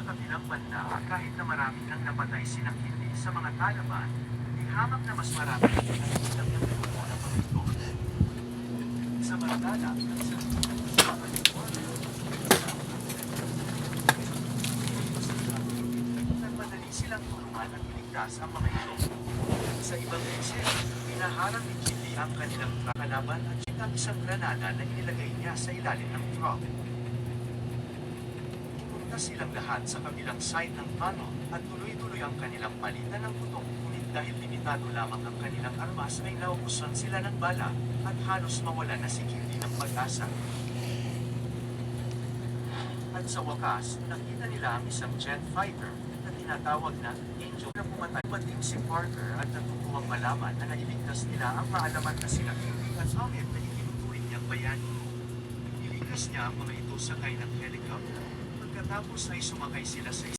kabilang banda, kahit na marami nang napatay silang hindi sa mga Taliban, ihamak na mas marami ang pinagbilang ng grupo ng mga ito. Sa Mandala, nagmadali silang tulungan at iligtas ang mga ito. Sa ibang eksena, pinaharang ni Chili ang kanilang kalaban at ang isang granada na inilagay niya sa ilalim ng truck. Pumunta silang lahat sa kabilang side ng tunnel at tuloy-tuloy ang kanilang palitan ng putok, ngunit dahil limitado lamang ang kanilang armas ay naubusan sila ng bala at halos mawala na si Kitty ng pag-asa. At sa wakas, nakita nila ang isang jet fighter na tinatawag na Angel na pumatay. Mating si Parker at natutuwang malaman na nailigtas nila ang maalaman na sila Kitty at Ahmed na itinuturing niyang bayani. Ilikas niya ang mga ito sakay ng helicopter. Pagkatapos ay sumakay sila sa